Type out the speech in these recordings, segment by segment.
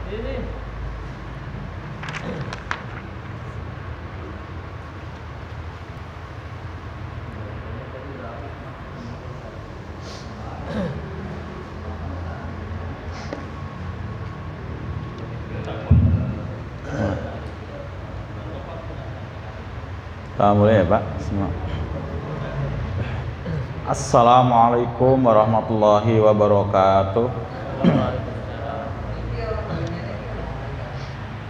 Boleh ya Pak? Semua. Assalamualaikum warahmatullahi wabarakatuh.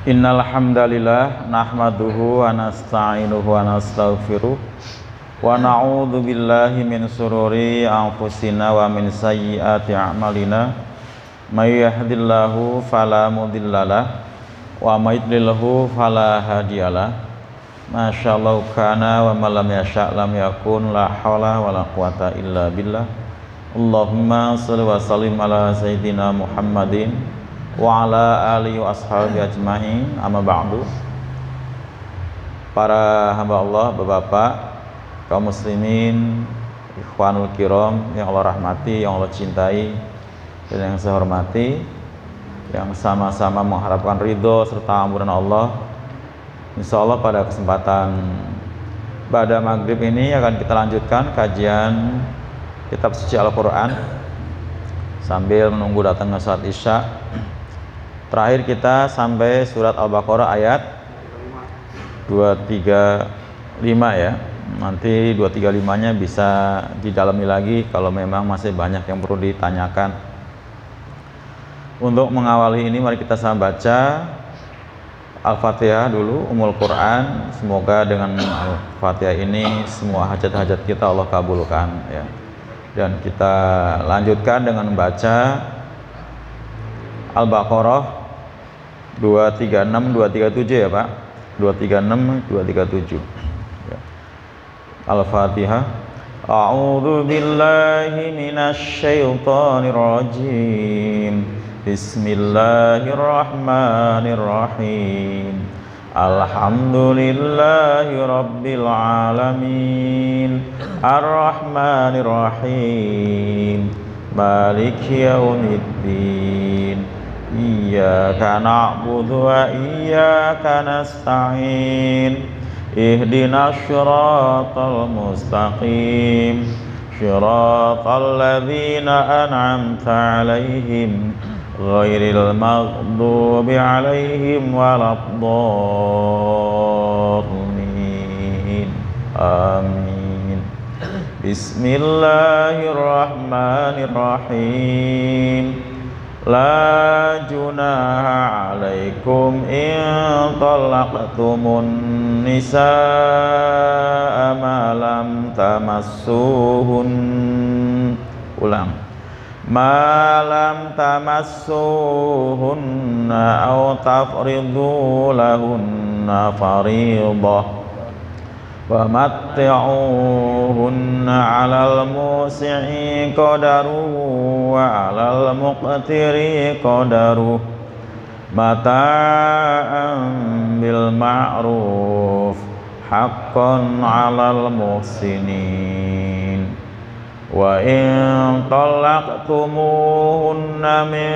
Innal hamdalillah nahmaduhu wa nasta'inuhu wa nastaghfiruh wa na'udzu billahi min sururi anfusina wa min sayyiati a'malina. May yahdihillahu fala mudhillalah wa may yudlilhu fala hadiyalah. Masyaallah kana wa ma lam yasha' lam yakun, la haula wala quwata illa billah. Allahumma shalli wa sallim ala sayyidina Muhammadin wa ala alihi wa ashabihi ajma'in. Amma ba'du. Para hamba Allah, Bapak-bapak, kaum muslimin, ikhwanul kiram yang Allah rahmati, yang Allah cintai dan yang saya hormati, yang sama-sama mengharapkan ridho serta ampunan Allah. Insyaallah pada kesempatan pada maghrib ini akan kita lanjutkan kajian kitab suci Al-Quran sambil menunggu datangnya salat Isya. Terakhir kita sampai surat Al-Baqarah ayat 235 ya. Nanti 235-nya bisa didalami lagi kalau memang masih banyak yang perlu ditanyakan. Untuk mengawali ini mari kita sama baca Al-Fatihah dulu, Ummul Quran. Semoga dengan Al-Fatihah ini semua hajat-hajat kita Allah kabulkan ya. Dan kita lanjutkan dengan membaca Al-Baqarah 236 237 ya Pak. 236 237 ya. Al-Fatihah. A'udzu billahi minasy syaithanir rajim. Bismillahirrahmanirrahim. Alhamdulillahi rabbil alamin. Arrahmanirrahim. Maliki yaumiddin. Iyyaka na'budu wa iyyaka nasta'in. Ihdinas shiratal mustaqim. Shiratal ladzina an'amta 'alaihim ghairil maghdubi 'alaihim waladdallin. Amin. Bismillahirrahmanirrahim. La junaha 'alaikum in talaqtumun nisaa ma lam tamassuhun. Ulang. Ma lam tamassuhunna aw tafridu lahunna fariidah wa matti'uhunna 'alal musi'i qadaruhu wa 'alal muqtiri qadaruhu mata'an bil ma'ruf haqqan 'alal muhsinin. Wa in talaqtumuhunna min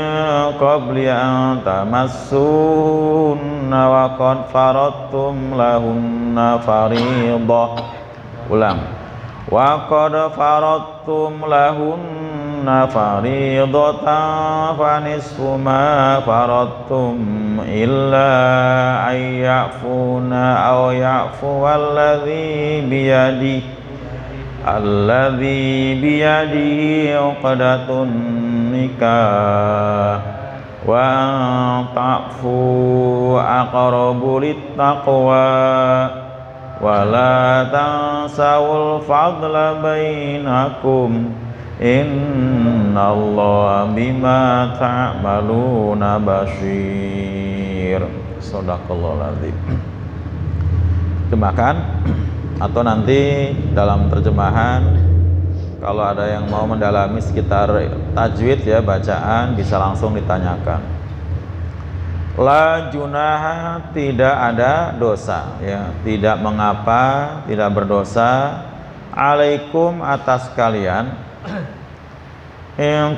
qabli an tamassuhunna wa qad faradtum lahunna fariidah. Ulang. Wa qad faradtum lahunna fariidatan fa nisfu ma faradtum illa ay ya'funa aw ya'fu alladhi biyadihi 'uqdatun nikah wa ta'fu aqrabu littaqwa wa la tansawul fadla bainakum innallaha bima ta'maluna basyir. Shadaqallahul adzim. Terjemahkan atau nanti dalam terjemahan kalau ada yang mau mendalami sekitar tajwid ya bacaan bisa langsung ditanyakan. La junaha, tidak ada dosa ya, tidak mengapa, tidak berdosa. Alaikum, atas kalian. In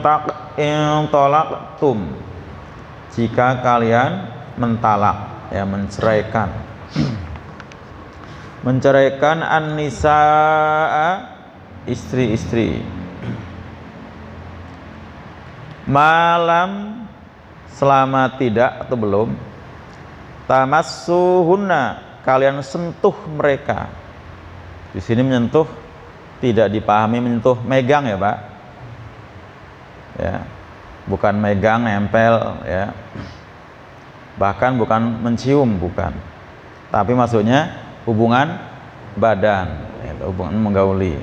tolaktum, jika kalian mentalak, ya, menceraikan. Menceraikan an-nisaa, istri-istri. Malam, selama tidak atau belum, tamassuhunna, kalian sentuh mereka. Di sini menyentuh tidak dipahami menyentuh megang, ya Pak, ya, bukan megang nempel, ya, bahkan bukan mencium, bukan, tapi maksudnya hubungan badan, ya, hubungan menggauli.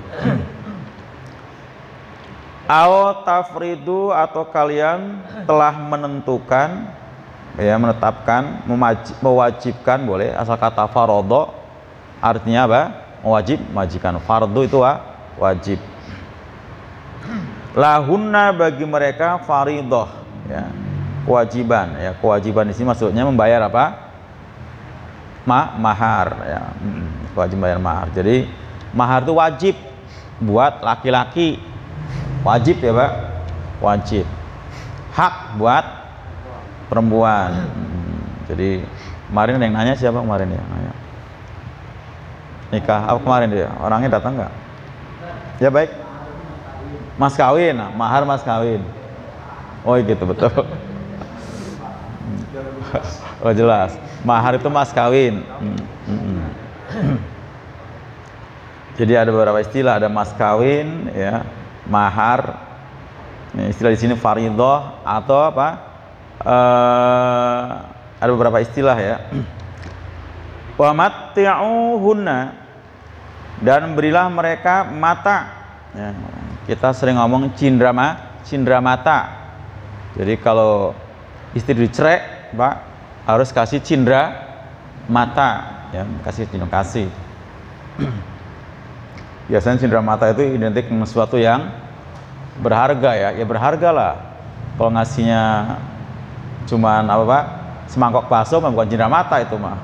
Au tafridu, atau kalian telah menentukan, ya, menetapkan, mewajibkan, boleh, asal kata farodho artinya apa? Mewajibkan. Fardu itu wajib. Lahunna, bagi mereka, faridhoh, ya, kewajiban, ya, kewajiban di sini maksudnya membayar apa? Mahar, ya, wajib bayar mahar. Jadi mahar itu wajib buat laki-laki, wajib, ya Pak, wajib. Hak buat perempuan. Jadi kemarin ada yang nanya, siapa kemarin ya? Nanya. Nikah apa kemarin dia? Orangnya datang nggak? Ya baik. Mas kawin, mahar mas kawin. Oh gitu, betul. Oh jelas. Mahar itu mas kawin. Jadi ada beberapa istilah, ada mas kawin, ya, mahar. Ini istilah di sini faridhoh atau apa? Ada beberapa istilah, ya. Wa matti'uhunna, dan berilah mereka mata. Ya, kita sering ngomong cindera mata. Jadi kalau istri dicerai, Pak, harus kasih cindera mata, ya, kasih. Biasanya cindera mata itu identik dengan sesuatu yang berharga, ya, berharga lah. Kalau ngasihnya cuman apa Pak, semangkok bakso, bukan cindera mata itu mah.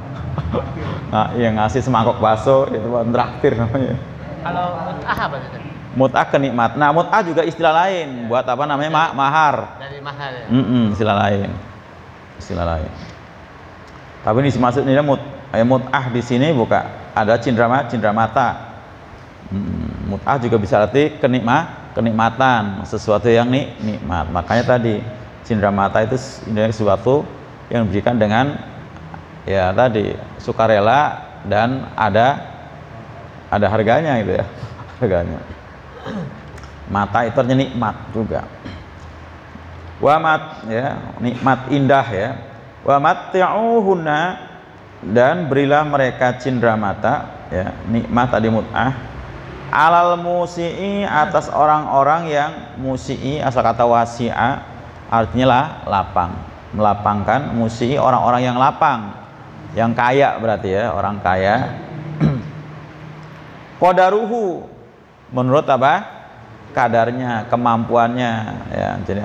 Nah, yang ngasih semangkok bakso itu traktir namanya. Kalau mut'ah apa itu? Mut'ah kenikmat. Nah, mut'ah juga istilah lain buat apa namanya? Mahar. Dari mahar, ya? Istilah lain. Tapi ini maksudnya mut'ah di sini bukan ada cindera mata. Mut'ah juga bisa arti kenikmatan, sesuatu yang nikmat. Makanya tadi cindera mata itu sesuatu yang diberikan dengan, ya, tadi sukarela dan ada harganya, gitu, ya, harganya. Mata itu artinya nikmat juga. Ya, nikmat indah, ya. Wa matti'uhunna, dan berilah mereka cindera mata, ya, nikmat tadi mut'ah. Alal musi'i, atas orang-orang yang musi'i, asal kata wasi'a artinya lapang, melapangkan. Musi'i orang-orang yang lapang, yang kaya berarti, ya, orang kaya. Qadaruhu, menurut apa? Kadarnya, kemampuannya, ya. Jadi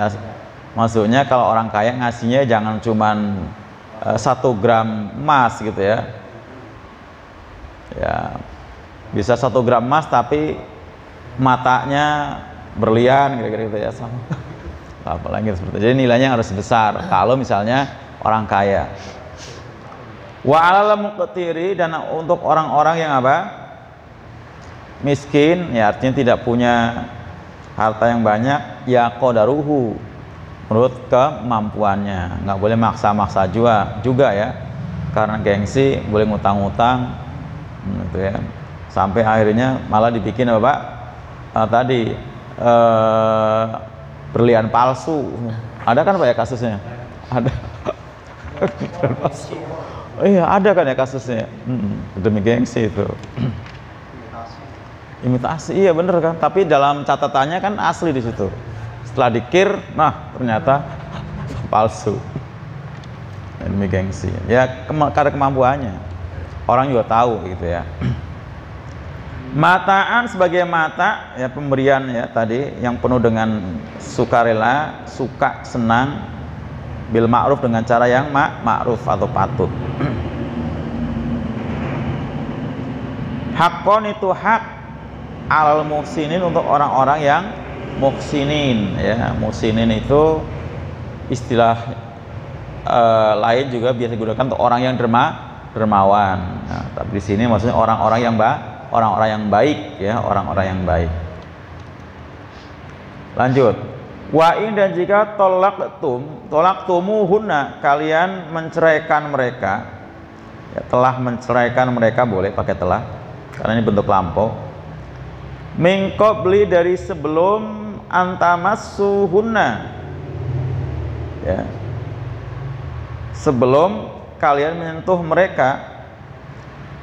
maksudnya kalau orang kaya ngasihnya jangan cuman 1 gram emas, gitu, ya. Ya, bisa 1 gram emas tapi matanya berlian, kira-kira gitu, ya, sama. Apalagi seperti itu. Jadi nilainya harus besar kalau misalnya orang kaya. Wa 'alal muqtiri, dan untuk orang-orang yang apa? Miskin, ya, artinya tidak punya harta yang banyak, ya qadaruhu, menurut kemampuannya. Nggak boleh maksa-maksa juga, ya, karena gengsi boleh ngutang-ngutang, gitu, ya, sampai akhirnya malah dibikin apa Pak? Tadi berlian palsu. Ada kan Pak, ya, kasusnya? Ada. Oh iya, ada kan, ya, kasusnya. Demi gengsi itu. Imitasi, iya bener kan, tapi dalam catatannya kan asli di situ. Setelah dikir, nah ternyata palsu. Demi gengsi, ya, karena kemampuannya. Orang juga tahu, gitu, ya. Mataan sebagai mata, ya, pemberian, ya, tadi yang penuh dengan sukarela, suka, senang, bil ma'ruf, dengan cara yang ma'ruf atau patut. Hakon itu hak, al muhsinin, untuk orang-orang yang muhsinin, ya. Muhsinin itu istilah lain juga biasa digunakan untuk orang yang dermawan. Nah, tapi di sini maksudnya orang-orang yang baik ya, orang-orang yang baik. Lanjut. Wa in, dan jika tolak-tumuhunna, kalian menceraikan mereka, ya, telah menceraikan mereka, boleh pakai telah karena ini bentuk lampau. Min qabli, dari sebelum antamassuhunna, ya, sebelum kalian menyentuh mereka.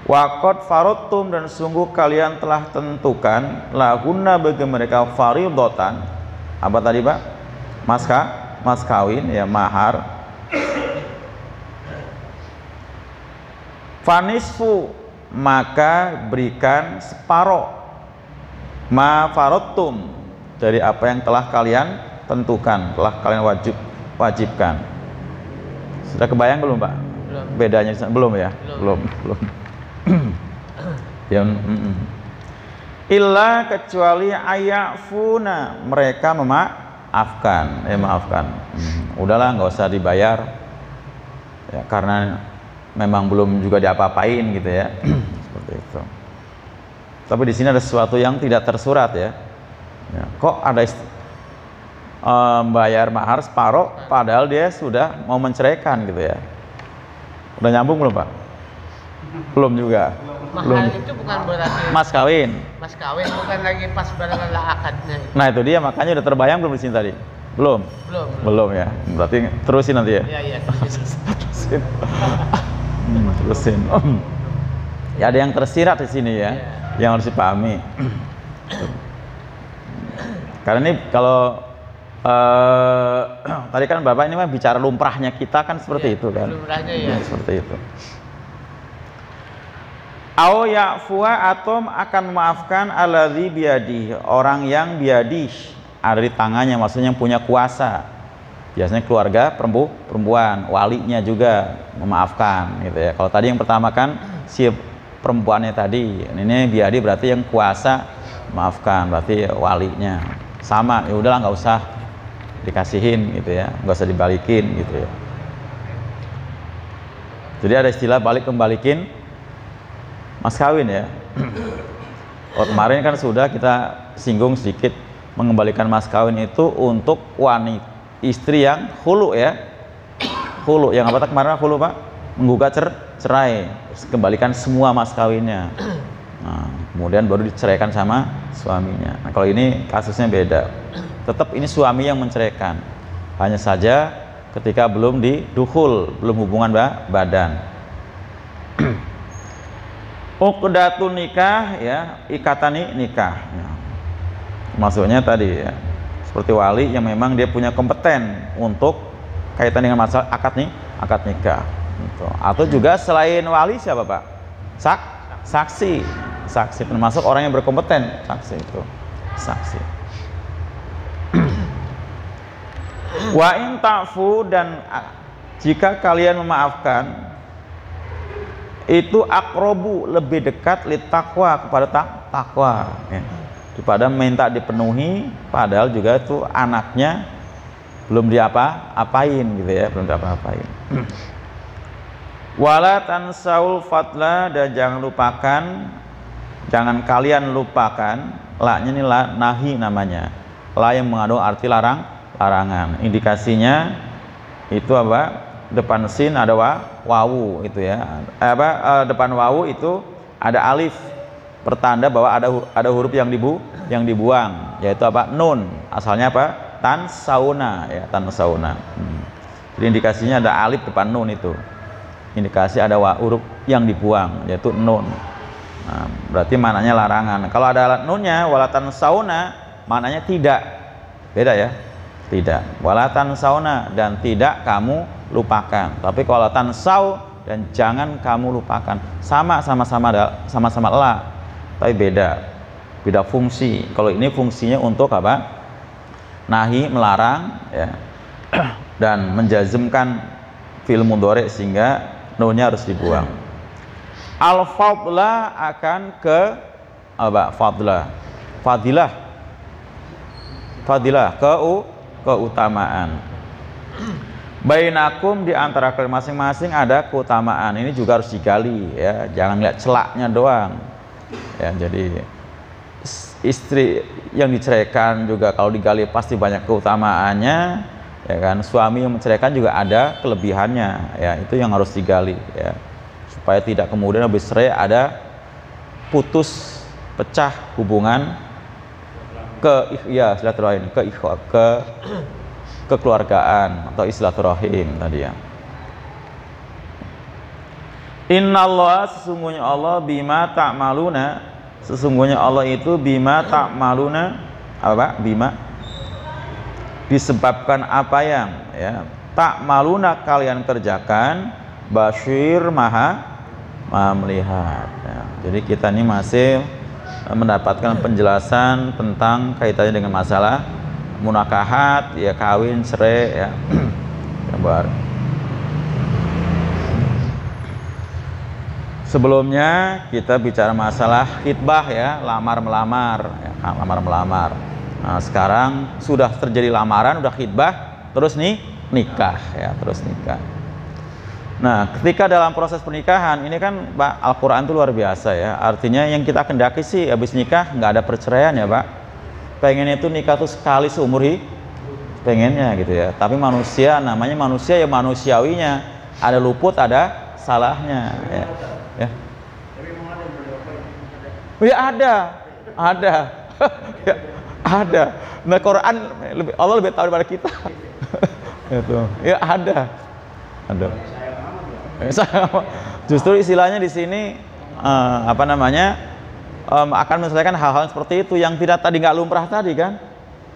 Waqad faradtum, dan sungguh kalian telah tentukan lahunna, bagi mereka, faridatan. Apa tadi Pak? Mas kawin ya, mahar. Fanisfu, maka berikan separuh, ma faradtum, dari apa yang telah kalian tentukan, telah kalian wajibkan. Sudah kebayang belum Pak? Belum. Bedanya belum ya? Belum. Ya, illa, kecuali ayafuna, mereka memaafkan, maafkan. Udahlah, nggak usah dibayar, ya, karena memang belum juga diapa-apain gitu ya. Seperti itu. Tapi di sini ada sesuatu yang tidak tersurat ya. Ya, kok ada bayar mahar separuh, padahal dia sudah mau menceraikan gitu ya. Udah nyambung belum Pak? Belum juga. Mahar itu bukan berarti Mas kawin. mas kawin, bukan lagi pas barengan akadnya. Nah itu dia, makanya udah terbayang belum di sini tadi? Belum ya. Berarti terusin nanti ya. Iya. Terusin. Terusin. Ya, ada yang tersirat di sini ya, yang harus dipahami. Karena ini kalau tadi kan Bapak ini mah bicara lumrahnya kita kan seperti itu kan. Lumrahnya ya. Seperti itu. Au ya'fuwa, atau akan memaafkan alladzi biyadi, orang yang biyadi, ada di tangannya, maksudnya yang punya kuasa. Biasanya keluarga perempuan, walinya juga memaafkan gitu ya. Kalau tadi yang pertama kan si perempuannya tadi, ini biyadi berarti yang kuasa maafkan, berarti walinya. Sama, ya udahlah nggak usah dikasihin gitu ya, nggak usah dibalikin gitu ya. Jadi ada istilah balik kembalikin mas kawin ya. Oh, kemarin kan sudah kita singgung sedikit, mengembalikan mas kawin itu untuk wanita istri yang hulu ya. Hulu, yang apa kemarin hulu Pak? Menggugat cerai, terus kembalikan semua mas kawinnya. Nah, kemudian baru diceraikan sama suaminya. Nah, kalau ini kasusnya beda. Tetap ini suami yang menceraikan. Hanya saja ketika belum didukhul, belum hubungan badan. Uqdatun nikah ya, ikatan nikah ya. Maksudnya tadi ya, seperti wali yang memang dia punya kompeten untuk kaitan dengan masalah akad nikah gitu. Atau juga selain wali siapa Pak? Saksi termasuk orang yang berkompeten. Saksi itu saksi. Wa in ta'fu, dan jika kalian memaafkan, itu akrobu, lebih dekat litakwa, kepada takwa ya. Daripada minta dipenuhi padahal juga itu anaknya belum diapa-apain gitu ya, belum diapa-apain. Wala tansaul fadla, dan jangan kalian lupakan, la-nya ini la nahi namanya, la yang mengandung arti larangan. Indikasinya itu apa? Depan sin ada wawu itu ya, depan wawu itu ada alif, pertanda bahwa ada huruf yang dibuang, yaitu apa? Nun. Asalnya apa? Tansauna ya, tansauna. Jadi indikasinya ada alif depan nun, itu indikasi ada huruf yang dibuang, yaitu nun. Nah, berarti maknanya larangan. Kalau ada nunnya, walatan sauna, maknanya tidak. Beda ya, tidak. Walatan sauna, dan tidak kamu lupakan. Tapi kalau tansau, dan jangan kamu lupakan, sama-sama la, tapi beda fungsi. Kalau ini fungsinya untuk apa? Nahi, melarang ya, dan menjazmkan fi'il mudhari sehingga nunnya harus dibuang. Al-fadla akan ke apa? Fadilah keutamaan. Bainakum, di antara kalian masing-masing ada keutamaan. Ini juga harus digali ya, jangan lihat celaknya doang. Ya, jadi istri yang diceraikan juga kalau digali pasti banyak keutamaannya, ya kan. Suami yang menceraikan juga ada kelebihannya, ya itu yang harus digali ya, supaya tidak kemudian habis cerai ada putus, pecah hubungan silaturahim, kekeluargaan atau silaturahim tadi ya. Innallaha, sesungguhnya Allah, bima ta'maluna, sesungguhnya Allah itu bima ta'maluna, apa? Bima disebabkan apa yang ya ta'maluna kalian kerjakan, basyir maha melihat ya. Jadi kita ini masih mendapatkan penjelasan tentang kaitannya dengan masalah munakahat ya, kawin, cerai ya. Kabar. Sebelumnya kita bicara masalah khitbah ya, lamar melamar ya, lamar melamar. Nah, sekarang sudah terjadi lamaran, udah khitbah, terus nih nikah ya, terus nikah. Nah, ketika dalam proses pernikahan ini kan Pak, Al-Quran itu luar biasa ya. Artinya yang kita kendaki sih habis nikah nggak ada perceraian ya Pak. Pengennya itu nikah tuh sekali seumur hidup, pengennya gitu ya. Tapi manusia, namanya manusia ya, manusiawinya ada luput, ada salahnya ya. Ya. Ya ada ya, ada. Nah, Quran Allah lebih tahu daripada kita. Itu ya ada. Justru istilahnya di sini apa namanya, akan menyelesaikan hal-hal seperti itu yang tidak tadi nggak lumrah tadi kan.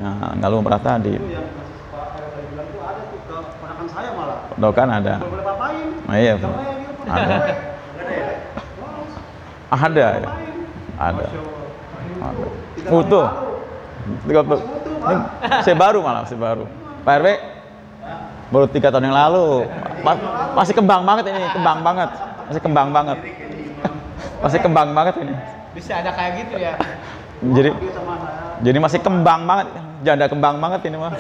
Nah, nggak lumrah tadi. Itu yang Pak tadi bilang tuh ada tuh ke ponakan saya malah. Kan ada. Boleh papain. Nah, iya. Ada. Ada ya. Ada. Utuh. Ini saya baru malah, saya baru. Pak RW baru 3 tahun yang lalu. Masih kembang banget ini, kembang banget. Masih kembang banget. Masih kembang banget ini. Bisa ada kayak gitu ya. Jadi masih kembang banget, janda kembang banget ini mah.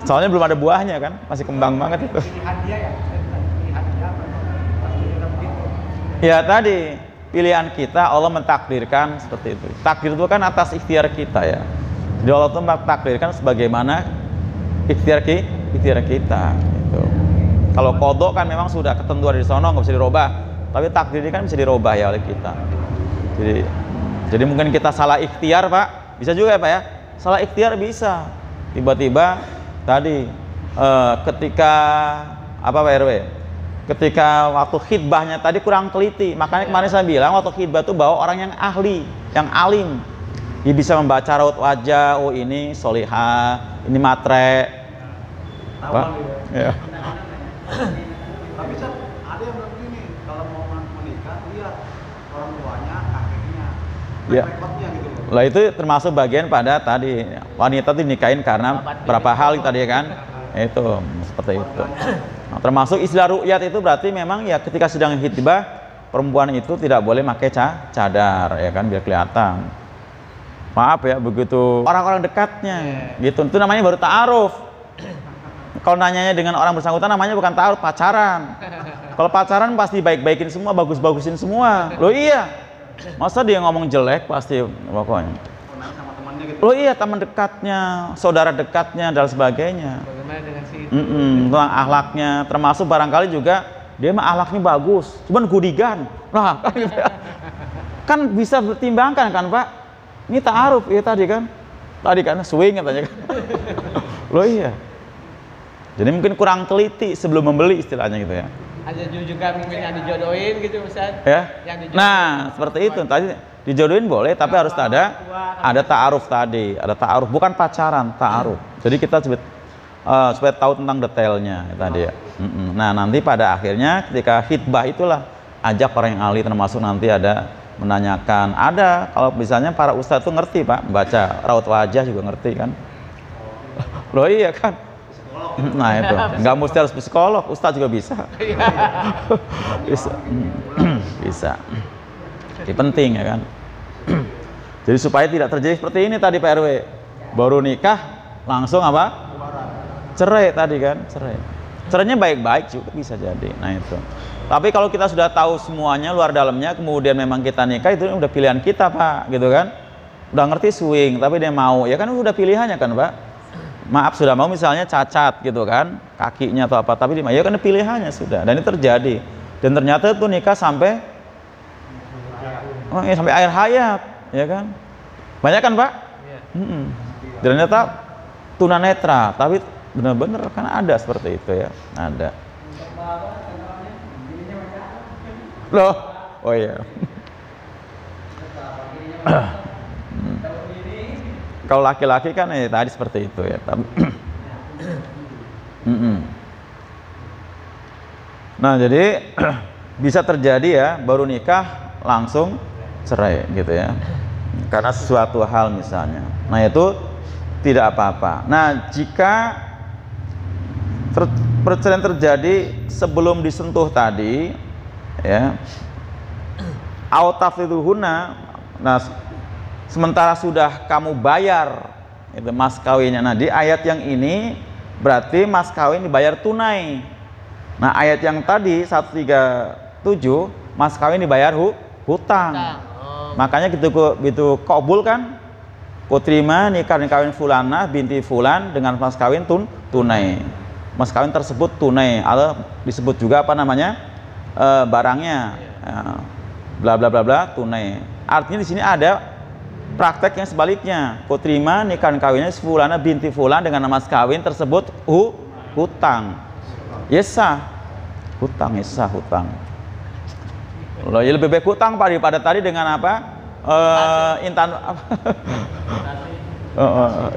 Soalnya belum ada buahnya kan, masih kembang banget itu. Ya tadi pilihan kita, Allah mentakdirkan seperti itu. Takdir itu kan atas ikhtiar kita ya. Jadi Allah itu mentakdirkan sebagaimana ikhtiar kita. Gitu. Kalau qadha kan memang sudah ketentuan di sana, nggak bisa dirubah. Tapi takdir ini kan bisa dirubah ya oleh kita. Jadi mungkin kita salah ikhtiar Pak, bisa juga ya Pak ya. Salah ikhtiar bisa. Tiba-tiba tadi ketika apa Pak RW? Ketika waktu khidbahnya tadi kurang teliti. Makanya kemarin saya bilang waktu khidbah itu bawa orang yang ahli, yang alim. Dia bisa membaca raut wajah, oh ini solihah, ini matre. Pak? Ya. Tapi ada yang bilang begini, kalau mau menikah lihat orang tuanya, kakeknya, repotnya gitu loh. Lah itu termasuk bagian pada tadi wanita itu dinikahin karena berapa hal tadi kan? Itu seperti itu. Nah, termasuk istilah ru'yat itu berarti memang ya ketika sedang khitbah perempuan itu tidak boleh pakai cadar ya kan, biar kelihatan. Maaf ya, begitu orang-orang dekatnya gitu, itu namanya baru ta'aruf. Kalau nanyanya dengan orang bersangkutan namanya bukan ta'aruf, pacaran. Kalau pacaran pasti baik-baikin semua, bagus-bagusin semua. Loh iya, masa dia ngomong jelek pasti pokoknya. Loh iya, teman dekatnya, saudara dekatnya dan sebagainya. Bagaimana dengan si itu? Tentang akhlaknya, termasuk barangkali juga dia mah akhlaknya bagus, cuman gudigan. Nah, kan, gitu ya. Kan bisa bertimbangkan kan Pak? Ini ta'aruf ya tadi kan swing katanya kan. Loh iya. Jadi mungkin kurang teliti sebelum membeli istilahnya gitu ya. Ada juga mungkin yang dijodohin gitu Ustaz. Ya. Nah, seperti itu. Tadi dijodohin boleh, tapi harus ada ta'aruf tadi. Ada ta'aruf, bukan pacaran, ta'aruf. Jadi kita supaya tahu tentang detailnya tadi ya. Nah, nanti pada akhirnya ketika khitbah itulah ajak orang yang ahli, termasuk nanti ada menanyakan. Ada, kalau misalnya para ustadz tuh ngerti Pak, baca raut wajah juga ngerti kan. Loh iya kan. Nah itu, nggak mesti harus psikolog, ustadz juga bisa. Bisa. Jadi penting ya kan. Jadi supaya tidak terjadi seperti ini tadi Pak RW, baru nikah langsung apa? cerai tadi kan, cerai. Cerainya baik-baik juga bisa jadi. Nah itu. Tapi kalau kita sudah tahu semuanya luar dalamnya, kemudian memang kita nikah, itu udah pilihan kita Pak, gitu kan. Udah ngerti swing, tapi dia mau, ya kan udah pilihannya kan Pak. Maaf sudah mau misalnya cacat gitu kan, kakinya atau apa, tapi dia ya kan pilihannya sudah. Dan itu terjadi. Dan ternyata itu nikah sampai sampai akhir hayat, ya kan. Banyak kan Pak? Dan ternyata tunanetra, tapi benar-benar kan ada seperti itu ya, ada. Loh, oh iya. Kalau laki-laki kan tadi seperti itu ya. Nah jadi bisa terjadi ya, baru nikah langsung cerai gitu ya, karena sesuatu hal misalnya. Nah itu tidak apa-apa. Nah jika perceraian terjadi sebelum disentuh tadi ya, autafidhuhuna, nah sementara sudah kamu bayar itu mas kawinnya. Nah di ayat yang ini berarti mas kawin dibayar tunai. Nah ayat yang tadi 137 mas kawin dibayar hutang. Makanya gitu qabul kan, kuterima nikah dan kawin fulana binti fulan dengan mas kawin tunai. Mas kawin tersebut tunai, atau disebut juga apa namanya, barangnya, bla bla bla bla tunai. Artinya di sini ada praktek yang sebaliknya, kuterima nikah dan kawinnya fulana binti fulan dengan mas kawin tersebut hutang. Yesah, hutang, yesah hutang. Loh, ya lebih baik hutang Pak daripada tadi dengan apa? Intan apa?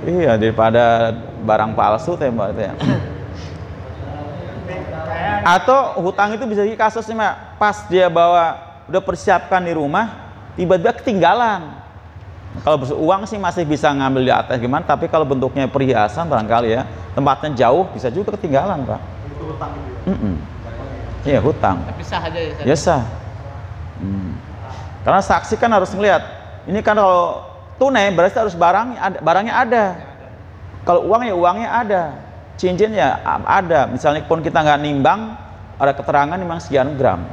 Iya, daripada barang palsu tembak itu ya. Atau hutang itu bisa jadi kasusnya Pak, pas dia bawa udah persiapkan di rumah, tiba-tiba ketinggalan. Kalau uang sih masih bisa ngambil di atas gimana, tapi kalau bentuknya perhiasan barangkali ya, tempatnya jauh bisa juga ketinggalan Pak. Itu hutang itu. Iya hutang. Tapi sah aja ya. Ya sah. Karena saksi kan harus melihat. Ini kan kalau tunai berarti harus barangnya ada. Kalau uang ya uangnya ada. Cincin ya ada. Misalnya pun kita nggak nimbang, ada keterangan memang sekian gram.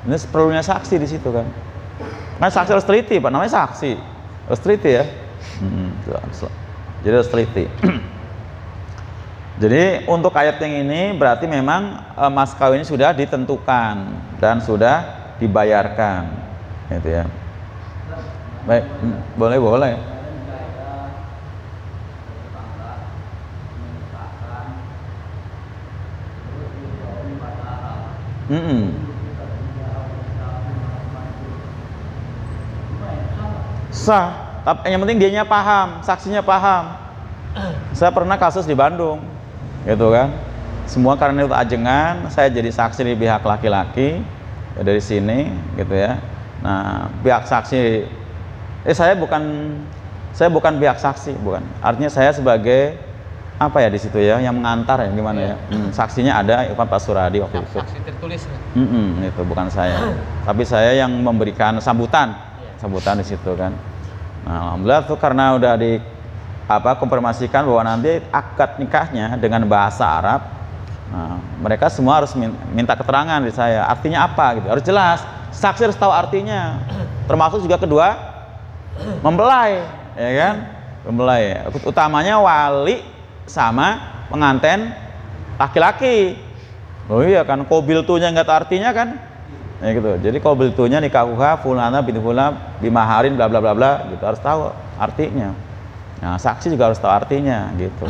Ini perlunya saksi di situ kan. Nah saksi harus teliti Pak, namanya saksi. Harus teliti ya. Jadi harus teliti. Jadi untuk ayat yang ini berarti memang mas kawin ini sudah ditentukan dan sudah dibayarkan, gitu ya. Baik, boleh. Sah, tapi yang penting dianya paham, saksinya paham. Saya pernah kasus di Bandung, gitu kan. Semua karena itu ajengan, saya jadi saksi di pihak laki-laki ya, dari sini, gitu ya. Nah, pihak saksi, saya bukan pihak saksi, bukan. Artinya saya sebagai apa ya di situ ya, yang mengantar ya gimana ya. Saksinya ada Pak Suradi waktu itu. Saksi tertulis. Itu bukan saya, tapi saya yang memberikan sambutan di situ kan. Nah, alhamdulillah tuh karena udah konfirmasikan bahwa nanti akad nikahnya dengan bahasa Arab. Nah, mereka semua harus minta keterangan dari saya. Artinya apa gitu? Harus jelas. Saksi harus tahu artinya. Termasuk juga kedua mempelai, ya kan? Mempelai. Utamanya wali sama pengantin laki-laki. Oh iya kan, qabil tunya nggak tahu artinya kan? Ya gitu. Jadi qabil tunya nikahuha fulana binti fulan bimaharin bla bla bla bla gitu, harus tahu artinya. Nah, saksi juga harus tahu artinya gitu.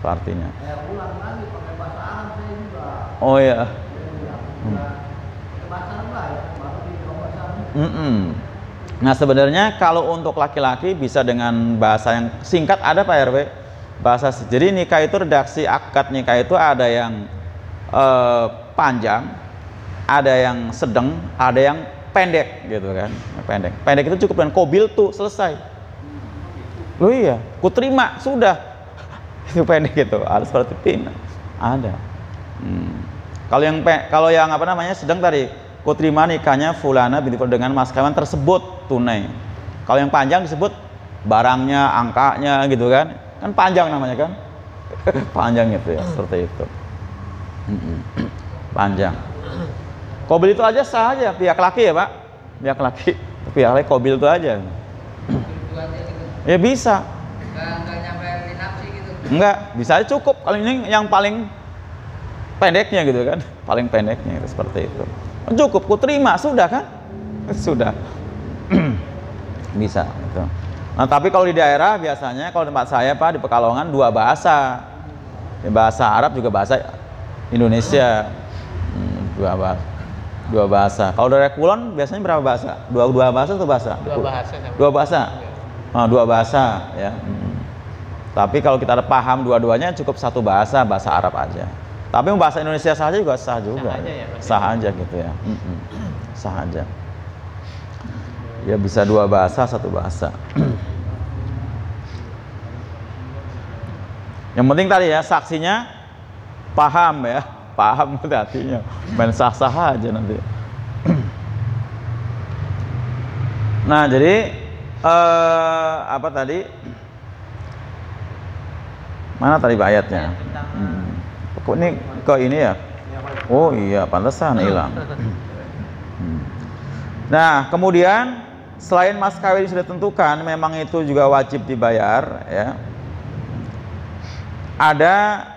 Tahu artinya. Ulang lagi pakai bahasa Arab saya juga. Oh iya. Pakai bahasa Arab lah ya, baru di bahasa Arab. Nah, sebenarnya kalau untuk laki-laki bisa dengan bahasa yang singkat ada Pak RW. Jadi nikah itu redaksi akad nikah itu ada yang panjang, ada yang sedang, ada yang pendek gitu kan. Pendek itu cukup dengan qabil tuh selesai. Loh iya, ku terima sudah. Itu pendek itu, harus seperti pin. Ada. Kalau yang apa namanya sedang tadi, ku terima nikahnya fulana binti fulan dengan mas kawin tersebut tunai. Kalau yang panjang disebut barangnya, angkanya gitu kan. Kan panjang namanya kan. Panjang itu ya, seperti itu. Panjang. Qabil itu aja sah aja, pihak laki ya Pak, pihak laki, pihak laki qabil itu aja. Ya bisa. Nggak nyampe linapsi gitu. Enggak, bisa aja cukup. Kalau ini yang paling pendeknya gitu kan, paling pendeknya itu, seperti itu. Cukup, ku terima, sudah kan? Sudah. Bisa gitu. Nah, tapi kalau di daerah biasanya kalau tempat saya Pak di Pekalongan 2 bahasa. Bahasa Arab juga bahasa Indonesia. 2 bahasa. Kalau dari Kulon biasanya berapa bahasa? 2 bahasa atau bahasa? 2 bahasa. 2 bahasa. Oh, 2 bahasa ya. Tapi kalau kita ada paham dua-duanya cukup 1 bahasa, bahasa Arab aja. Tapi bahasa Indonesia saja juga sah juga. Sah aja ya, sah aja gitu ya. Sah aja. Ya bisa 2 bahasa, 1 bahasa. Yang penting tadi ya saksinya paham ya, paham artinya. Main sah-sah aja nanti. Nah jadi apa tadi? Mana tadi ayatnya? Kok ini kok ini ya? Oh iya, pantesan hilang. Nah, kemudian selain mas kawin sudah ditentukan, memang itu juga wajib dibayar ya. Ada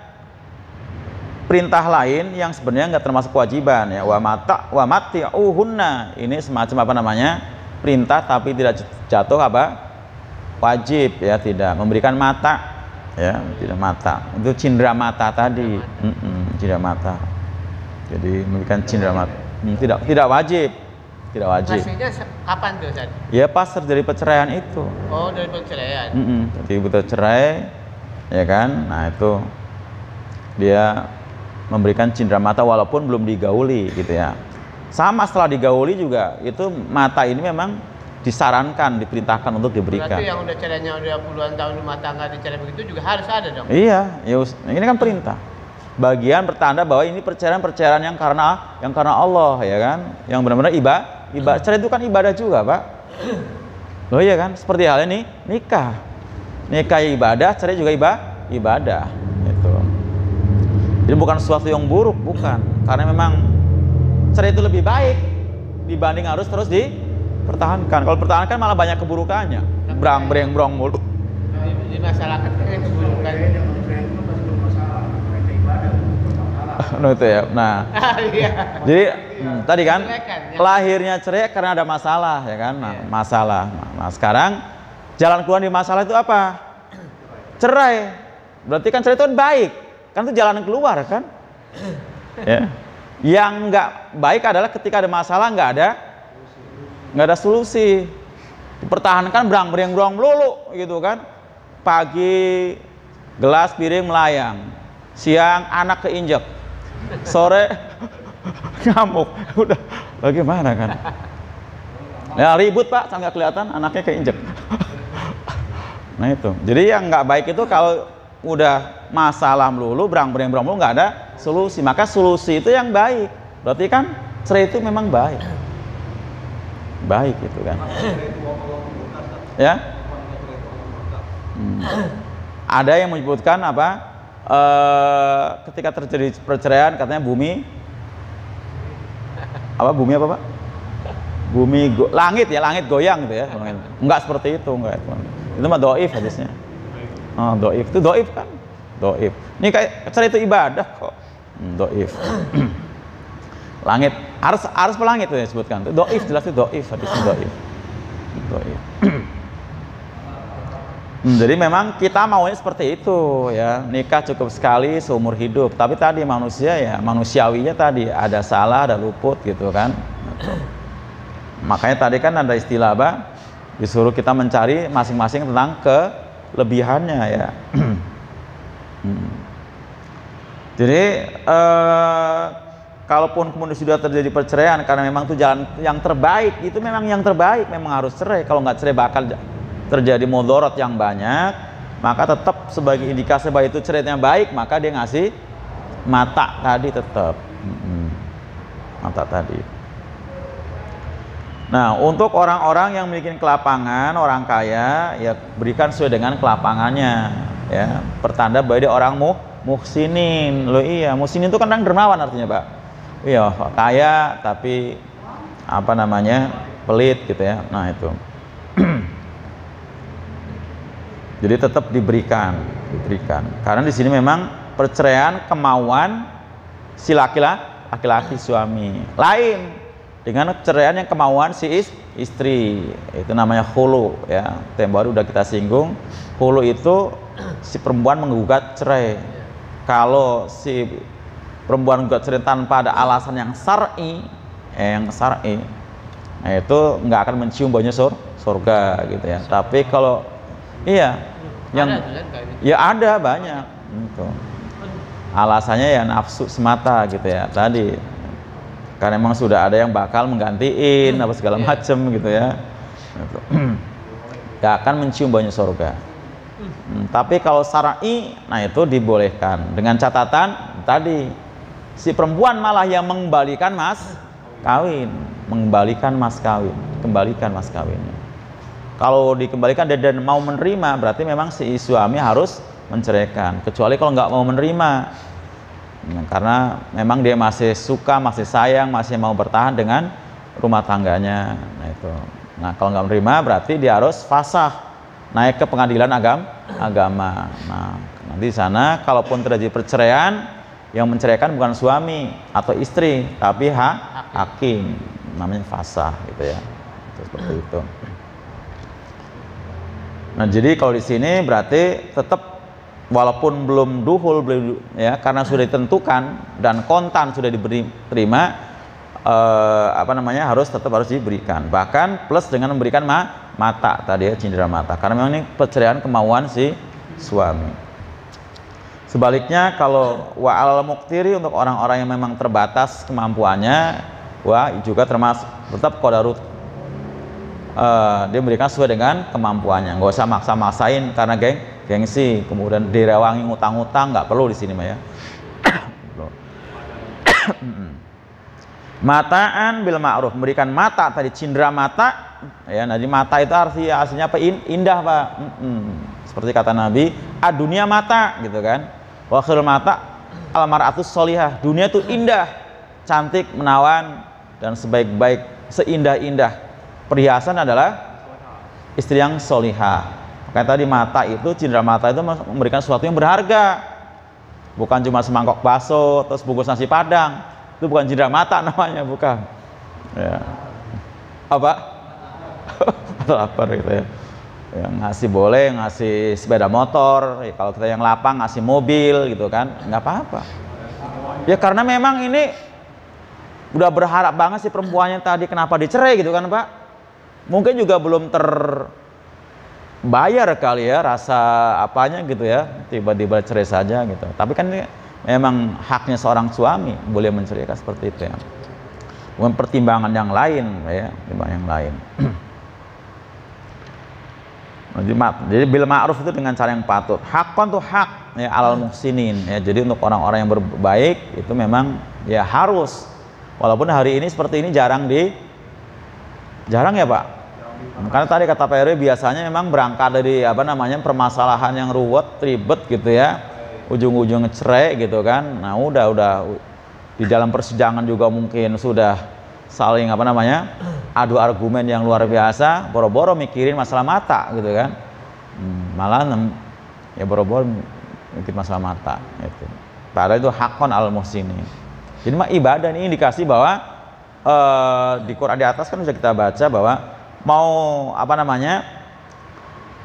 perintah lain yang sebenarnya nggak termasuk kewajiban ya. Wa mati'uhunna. Ini semacam apa namanya? Perintah tapi tidak jatuh apa? Wajib ya, tidak memberikan mata ya, tidak mata. Itu cindera mata tadi. Cindera mata. Jadi memberikan cindera mata. Tidak wajib. Tidak wajib. Hasilnya kapan tuh, Ustaz? Ya pas terjadi perceraian itu. Oh, dari perceraian. Jadi betul cerai, ya kan? Nah itu dia memberikan cindera mata walaupun belum digauli gitu ya. Sama setelah digauli juga itu mata ini memang disarankan, diperintahkan untuk diberikan. Berarti yang udah cerainya udah puluhan tahun rumah tangga dicerai begitu juga harus ada dong. Iya, ya ini kan perintah. Bagian pertanda bahwa ini perceraian yang karena Allah ya kan, yang benar-benar ibadah. Cerai itu kan ibadah juga Pak. Loh iya kan, seperti hal ini nikah ibadah, cerai juga ibadah gitu. Jadi bukan sesuatu yang buruk, bukan, karena memang cerai itu lebih baik dibanding harus terus dipertahankan. Kalau pertahankan malah banyak keburukannya, brang-breng mulu. Di masyarakat yang keburukan. No, itu ya. Nah, jadi tadi kan lahirnya cerai karena ada masalah ya kan. Nah, masalah. Nah, sekarang jalan keluar di masalah itu apa? Cerai. Berarti kan cerai itu kan baik. Kan itu jalan keluar kan? Ya. Yang nggak baik adalah ketika ada masalah nggak ada solusi. Dipertahankan brang-breng melulu gitu kan. Pagi gelas piring melayang, siang anak keinjek, sore ngamuk, udah bagaimana kan? Ya ribut Pak, sampai nggak kelihatan anaknya keinjek. Nah itu, jadi yang nggak baik itu kalau udah masalah melulu, brang-breng melulu nggak ada solusi. Maka solusi itu yang baik. Berarti kan cerai itu memang baik, baik itu kan? Ya. Ada yang menyebutkan apa? Ketika terjadi perceraian katanya bumi apa Pak? Langit goyang gitu ya. Enggak seperti itu, enggak. Itu mah dhaif hadisnya. Oh, dhaif. Itu dhaif kan? Dhaif. Ini kayak cerai itu ibadah kok. Dhaif. Langit harus pelangit tuh disebutkan. Dhaif, jelas itu dhaif, hadisnya dhaif. Dhaif. Jadi memang kita maunya seperti itu ya, nikah cukup sekali seumur hidup. Tapi tadi manusia ya, manusiawinya tadi ada salah, ada luput gitu kan. Makanya tadi kan ada istilah apa? Disuruh kita mencari masing-masing tentang kelebihannya ya. Jadi kalaupun kemudian sudah terjadi perceraian karena memang itu jalan yang terbaik, itu memang yang terbaik, memang harus cerai. Kalau nggak cerai bakal terjadi mudarat yang banyak, maka tetap sebagai indikasi bahwa itu cerainya baik, maka dia ngasih mata tadi tetap. Mata tadi. Nah, untuk orang-orang yang memiliki kelapangan, orang kaya, ya berikan sesuai dengan kelapangannya. ya, pertanda bahwa dia orang muhsinin. Loh iya, muhsinin itu kan orang dermawan artinya, Pak. Iya, kaya tapi apa namanya? Pelit gitu ya. Nah, itu. Jadi tetap diberikan. Karena di sini memang perceraian kemauan si laki-laki suami. Lain dengan perceraian yang kemauan si istri. Itu namanya khulu ya. Yang baru udah kita singgung. Khulu itu si perempuan menggugat cerai. Kalau si perempuan menggugat cerai tanpa ada alasan yang syar'i, nah itu nggak akan mencium baunya surga gitu ya. Tapi kalau iya, yang ya ada banyak gitu. Alasannya ya nafsu semata gitu ya tadi, karena memang sudah ada yang bakal menggantiin apa segala macem gitu ya, gak akan mencium baunya surga. Tapi kalau syar'i, nah itu dibolehkan dengan catatan tadi si perempuan malah yang mengembalikan kembalikan mas kawinnya. Kalau dikembalikan dan mau menerima, berarti memang si suami harus menceraikan. Kecuali kalau nggak mau menerima, karena memang dia masih suka, masih sayang, masih mau bertahan dengan rumah tangganya. Nah itu. Nah kalau nggak menerima, berarti dia harus fasakh, naik ke pengadilan agama. Nah nanti di sana, kalaupun terjadi perceraian, yang menceraikan bukan suami atau istri, tapi hakim, namanya fasakh, gitu ya. Seperti itu. Nah, jadi kalau di sini berarti tetap walaupun belum duhul ya, karena sudah ditentukan dan kontan sudah terima, tetap harus diberikan. Bahkan plus dengan memberikan mata tadi ya, cindera mata. Karena memang ini perceraian kemauan si suami. Sebaliknya kalau wa alal muqtiri, untuk orang-orang yang memang terbatas kemampuannya, juga termasuk tetap qadarut. Dia memberikan sesuai dengan kemampuannya, nggak usah maksa-maksain karena gengsi, kemudian direwangi ngutang-ngutang, nggak perlu di sini mah ya. Mataan bil ma'ruf, memberikan mata tadi, cindera mata ya. Jadi mata itu artinya apa? Indah, Pak. Seperti kata Nabi, dunia mata gitu kan. Wa khirul mata al mar'atus sholihah, dunia itu indah, cantik, menawan, dan sebaik-baik, seindah-indah perhiasan adalah istri yang solihah. Makanya tadi mata itu, cindera mata itu memberikan sesuatu yang berharga, bukan cuma semangkok bakso terus bungkus nasi padang. Itu bukan cindera mata namanya, bukan ya. Apa? Atau lapar gitu ya. Yang ngasih boleh, ngasih sepeda motor ya, kalau kita yang lapang ngasih mobil gitu kan, nggak apa-apa ya, karena memang ini udah berharap banget si perempuannya tadi, kenapa dicerai gitu kan, Pak. Mungkin juga belum terbayar kali ya rasa apanya gitu ya, tiba-tiba cerai saja gitu. Tapi kan ini memang haknya seorang suami boleh menceraikan seperti itu ya. Bukan pertimbangan yang lain ya, pertimbangan yang lain. Jadi bil ma'ruf itu dengan cara yang patut. Hakon tuh hak ya, alal muhsinin ya. Jadi untuk orang-orang yang berbaik itu memang ya harus. Walaupun hari ini seperti ini jarang ya, Pak. Karena tadi kata Pak RW biasanya memang berangkat dari permasalahan yang ruwet, ribet gitu ya, ujung-ujung cerai gitu kan. Nah udah di dalam persidangan juga mungkin sudah saling adu argumen yang luar biasa, boro-boro mikirin masalah mata gitu kan. Malah ya boro-boro mikir masalah mata gitu. Padahal itu hakon al muhsinin. Jadi mah ibadah ini indikasi bahwa di Quran di atas kan sudah kita baca bahwa mau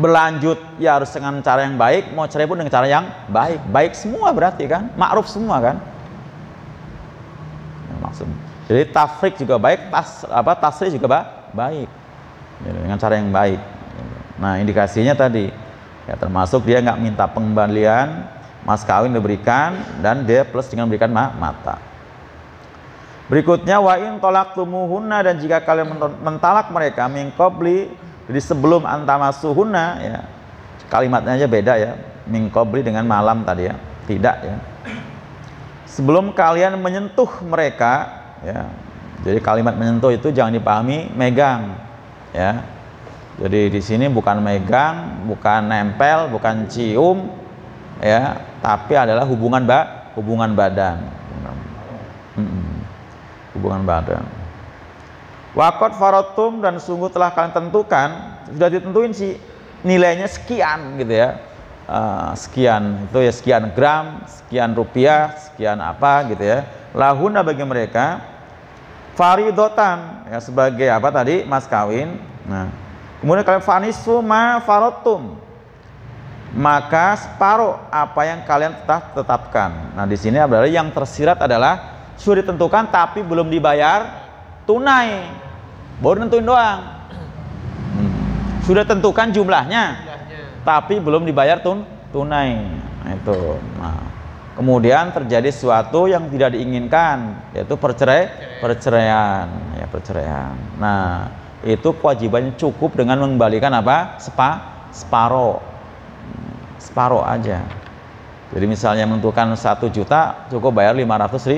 berlanjut ya harus dengan cara yang baik, mau cerai pun dengan cara yang baik semua, berarti kan ma'ruf semua kan ya, maksudnya. Jadi tafrik juga baik, tasrih juga baik ya, dengan cara yang baik. Nah indikasinya tadi ya, termasuk dia nggak minta pengembalian, mas kawin diberikan, dan dia plus dengan memberikan mata. Berikutnya wa in talaqtumuhunna, dan jika kalian mentalak mereka min qabli, jadi sebelum antamasuhunna ya, kalimatnya aja beda ya, min qabli dengan malam tadi ya, tidak ya, sebelum kalian menyentuh mereka ya. Jadi kalimat menyentuh itu jangan dipahami megang ya. Jadi di sini bukan megang, bukan nempel, bukan cium ya, tapi adalah hubungan badan. Hubungan badan. Waqad faratum, dan sungguh telah kalian tentukan, sudah ditentuin sih nilainya sekian gitu ya. Sekian itu ya, sekian gram, sekian rupiah, sekian apa gitu ya. Lahuna, bagi mereka, faridotan ya, sebagai apa tadi, mas kawin. Nah, kemudian kalian fanisu ma faratum, maka separuh apa yang kalian tetapkan. Nah, di sini adalah yang tersirat adalah sudah ditentukan tapi belum dibayar tunai, baru nentuin doang. Sudah tentukan jumlahnya, tapi belum dibayar tunai. Nah, itu. Nah, kemudian terjadi sesuatu yang tidak diinginkan, yaitu perceraian. Ya, perceraian. Nah, itu kewajibannya cukup dengan mengembalikan apa? Separuh aja. Jadi misalnya menentukan 1 juta, cukup bayar 500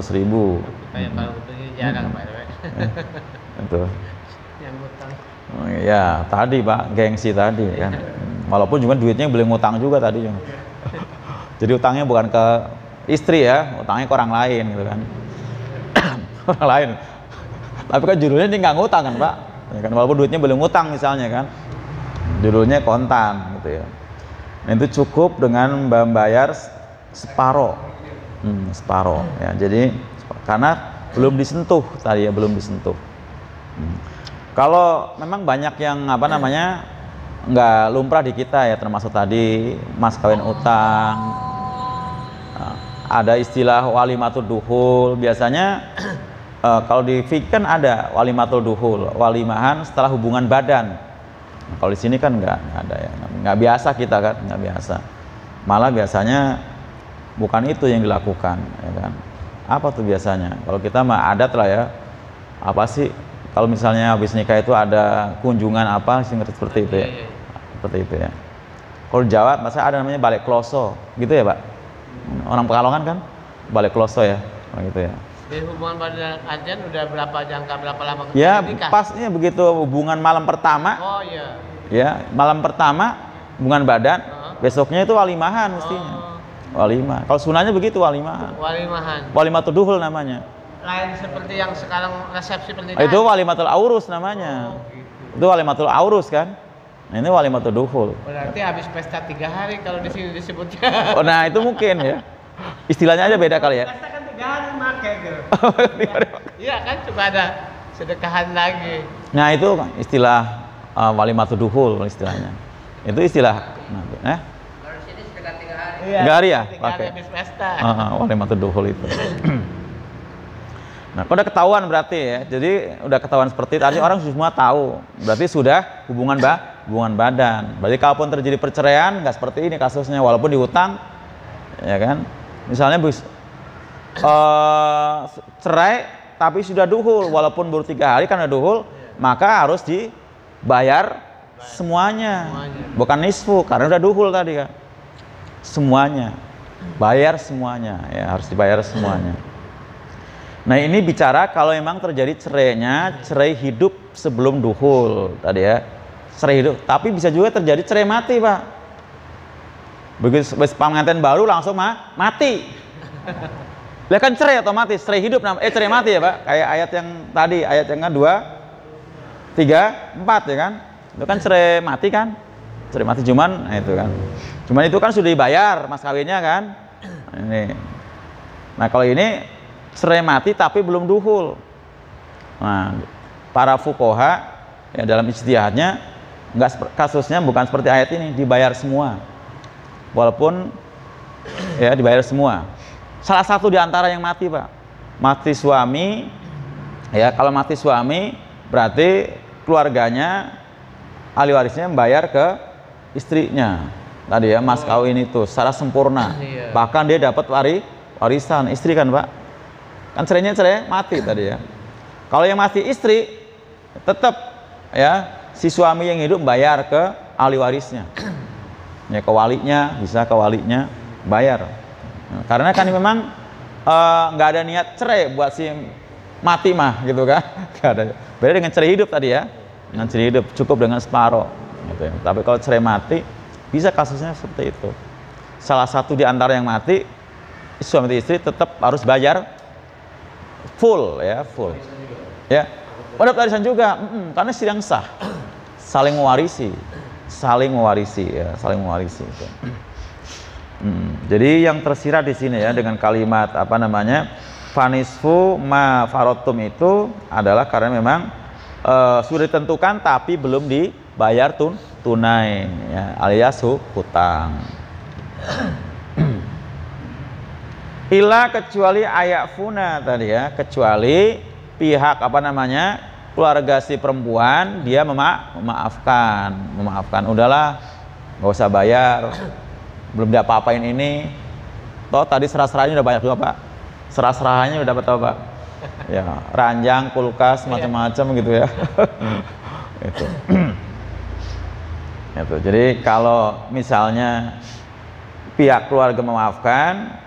ribu. Kayak kalau itu jarang Pak. Itu. Yang utang. Oh, ya, tadi Pak, gengsi tadi kan. Walaupun juga duitnya beli ngutang juga tadi. Jadi utangnya bukan ke istri ya, utangnya ke orang lain gitu kan. Orang lain. Tapi kan judulnya dia nggak ngutang kan Pak. Ya kan, walaupun duitnya beli ngutang misalnya kan. Judulnya kontan gitu ya. Nah, itu cukup dengan membayar separuh. Separuh ya. Jadi karena belum disentuh tadi ya, belum disentuh. Kalau memang banyak yang apa namanya nggak lumrah di kita ya, termasuk tadi mas kawin utang, ada istilah walimatul duhul. Biasanya kalau di fikih kan ada walimatul duhul, walimahan setelah hubungan badan. Nah, kalau di sini kan nggak ada ya, nggak biasa kita kan, nggak biasa. Malah biasanya bukan itu yang dilakukan, ya kan? Apa tuh biasanya? Kalau kita mah adat lah ya. Apa sih? Kalau misalnya habis nikah itu ada kunjungan apa? Seperti itu ya. Seperti itu ya. Kalau Jawa, masa ada namanya balik kloso, gitu ya Pak? Orang Pekalongan kan balik kloso ya, gitu ya. Jadi hubungan badan ajan udah berapa lama Ya, nikah? pasnya begitu hubungan malam pertama. Oh iya. Ya, malam pertama hubungan badan, besoknya itu walimahan mestinya. Walimah. Kalau sunahnya begitu walimahan. Walimatul duhul namanya. Lain seperti yang sekarang resepsi pernikahan. Itu walimatul aurus namanya. Itu walimatul aurus kan. Nah, ini walimatul duhul. Berarti habis pesta 3 hari kalau di sini disebutnya. Oh, nah itu mungkin ya. Istilahnya aja beda kali ya. Pesta kan 3 hari make gitu. Iya kan, coba ada sedekahan lagi. Nah, itu istilah walimatul duhul istilahnya. Itu istilah Iya, 3 hari ya? 3 hari Pakai. habis pesta. Walimatul duhul itu. Nah, udah ketahuan berarti ya. Jadi udah ketahuan seperti itu, artinya orang semua tahu. Berarti sudah hubungan badan. Berarti kalaupun terjadi perceraian nggak seperti ini kasusnya, walaupun dihutang, ya kan? Misalnya cerai tapi sudah duhul, walaupun baru 3 hari karena duhul, maka harus dibayar semuanya. Bukan nisfu karena udah duhul tadi kan. Semuanya, bayar semuanya ya, harus dibayar semuanya. Nah, ini bicara kalau memang terjadi cerai hidup sebelum duhul tadi ya, cerai hidup. Tapi bisa juga terjadi cerai mati Pak. Begitu pengantin baru langsung mati. Lah kan cerai otomatis, cerai hidup cerai mati ya Pak. Kayak ayat yang tadi, ayat yang 2, 3, 4 ya kan. Itu kan cerai mati kan. Cerai mati cuman itu kan. Cuman itu kan sudah dibayar mas kawinnya kan. Ini. Nah, kalau ini cerai mati tapi belum duhul. Nah, para fuqaha ya dalam ijtihadnya kasusnya bukan seperti ayat ini, dibayar semua. Walaupun ya dibayar semua. Salah satu di antara yang mati, Pak. Mati suami ya, kalau mati suami berarti keluarganya ahli warisnya membayar ke istrinya. Tadi ya mas kawin itu secara sempurna. Bahkan dia dapat warisan istri kan Pak. Kan cerai mati tadi ya. Kalau yang mati istri tetap ya si suami yang hidup bayar ke ahli warisnya. Ya ke walinya, bisa ke walinya bayar. Nah, karena kan memang nggak ada niat cerai buat si mati mah gitu kan. Nggak ada. Beda dengan cerai hidup tadi ya. Dengan cerai hidup cukup dengan separuh gitu ya. Tapi kalau cerai mati bisa kasusnya seperti itu. salah satu di antara yang mati, suami atau istri tetap harus bayar full ya, full. Ya. Pada warisan juga, karena sidang sah. Saling mewarisi ya, saling mewarisi itu. Jadi yang tersirat di sini ya dengan kalimat apa namanya? Fanisfu ma farotum itu adalah karena memang sudah ditentukan tapi belum dibayar tunai ya, alias hutang. Ila kecuali ayafuna tadi ya, kecuali pihak apa namanya keluarga si perempuan dia memaafkan, udahlah nggak usah bayar, belum diapa-apain ini, toh tadi serah-serahnya udah banyak juga Pak, serah-serahannya udah dapat apa Pak? Ya ranjang, kulkas, macam-macam gitu ya. Itu. Itu. Jadi kalau misalnya pihak keluarga memaafkan,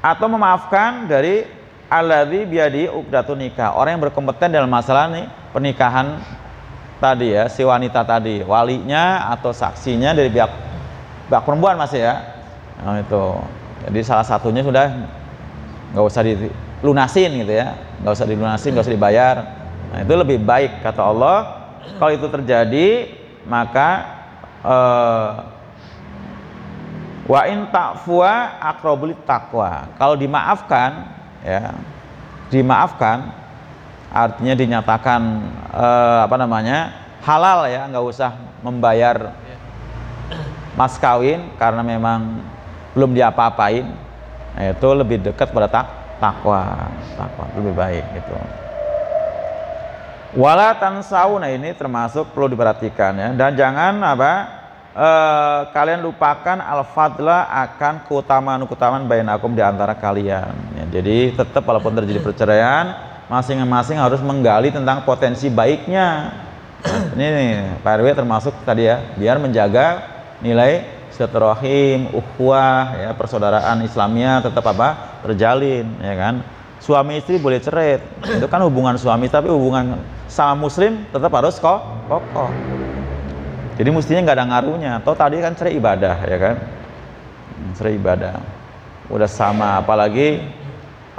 atau memaafkan dari alladzi biadi uqdatun nikah, orang yang berkompeten dalam masalah nih pernikahan tadi ya, si wanita tadi, walinya atau saksinya dari pihak perempuan masih ya. Nah, itu. Jadi salah satunya sudah nggak usah dilunasin gitu ya, nggak usah dilunasin, nggak usah dibayar. Nah, itu lebih baik kata Allah. Kalau itu terjadi maka wa in ta'fuwa aqrabul taqwa. Kalau dimaafkan ya, dimaafkan artinya dinyatakan apa namanya halal ya, nggak usah membayar mas kawin karena memang belum diapa-apain. Nah, itu lebih dekat pada takwa lebih baik gitu. Wala tansau, nah ini termasuk perlu diperhatikan ya, dan jangan kalian lupakan al-fadla akan keutamaan bainakum di antara kalian ya. Jadi tetap walaupun terjadi perceraian, masing-masing harus menggali tentang potensi baiknya. Ini nih, Pak RW termasuk tadi ya, biar menjaga nilai silaturahim, ukhuwah ya, persaudaraan Islamnya tetap terjalin ya kan. Suami istri boleh cerai, itu kan hubungan suami, tapi hubungan sama muslim tetap harus kokoh. Jadi mestinya nggak ada ngaruhnya. Toh tadi kan cerai ibadah ya kan, cerai ibadah udah sama, apalagi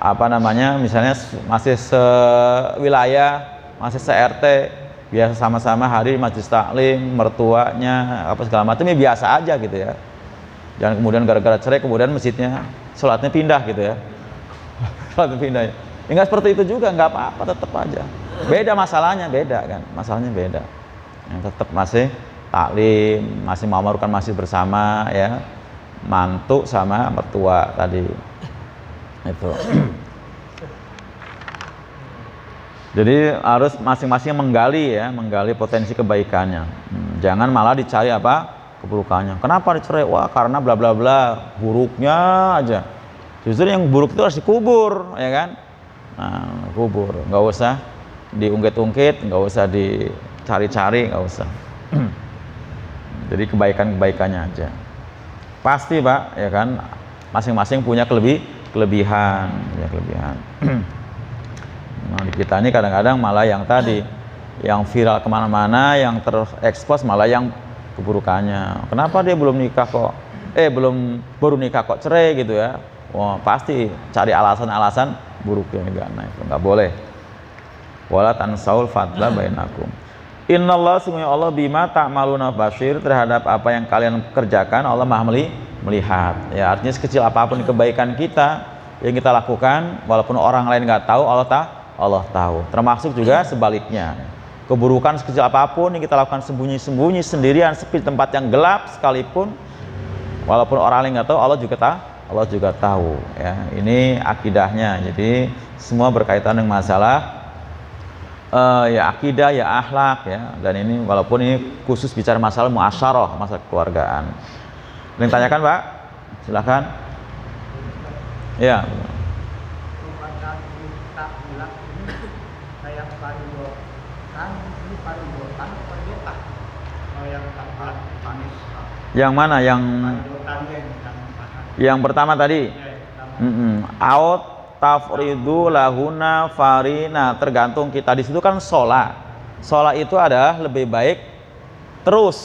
apa namanya misalnya masih sewilayah, masih se-RT, biasa sama-sama hadir majelis taklim, mertuanya apa segala macam ya biasa aja gitu ya. Jangan kemudian gara-gara cerai kemudian masjidnya sholatnya pindah gitu ya. Sholatnya pindah ya. Enggak seperti itu juga, nggak apa-apa, tetap aja. Beda masalahnya, beda kan, masalahnya beda. Yang tetap masih taklim, masih ma'murkan, masih bersama ya, mantu sama mertua tadi itu. Jadi harus masing-masing menggali ya, menggali potensi kebaikannya. Jangan malah dicari keburukannya. Kenapa dicerai? Wah karena bla bla bla, buruknya aja. Justru yang buruk itu harus dikubur ya kan. Nah, kubur, nggak usah diungkit-ungkit, nggak usah dicari-cari, nggak usah. Jadi kebaikan-kebaikannya aja. Pasti Pak, ya kan, masing-masing punya kelebihan, ya kelebihan. Nah, di kita ini kadang-kadang malah yang tadi, yang viral kemana-mana, yang terekspos malah yang keburukannya. Kenapa dia belum nikah kok? Baru nikah kok cerai gitu ya? Wah, pasti cari alasan-alasan buruknya juga. Nah, itu nggak boleh. Wala tansaul fadla bainakum. Innallaha sungguh Allah bima ta'maluna basir, terhadap apa yang kalian kerjakan Allah Maha melihat. Ya, artinya sekecil apapun kebaikan kita yang kita lakukan, walaupun orang lain nggak tahu, Allah tahu. Termasuk juga sebaliknya. Keburukan sekecil apapun yang kita lakukan sembunyi-sembunyi sendirian, sepi tempat yang gelap sekalipun, walaupun orang lain nggak tahu, Allah juga tahu ya. Ini akidahnya. Jadi semua berkaitan dengan masalah ya akidah, ya akhlak ya. Dan ini walaupun ini khusus bicara masalah muasyarah, masalah keluargaan. Yang tanyakan Pak, silakan. Ya. Yang mana? Yang pertama tadi. Out tafridu lahuna farina, tergantung kita. Di situ kan sholat itu adalah lebih baik terus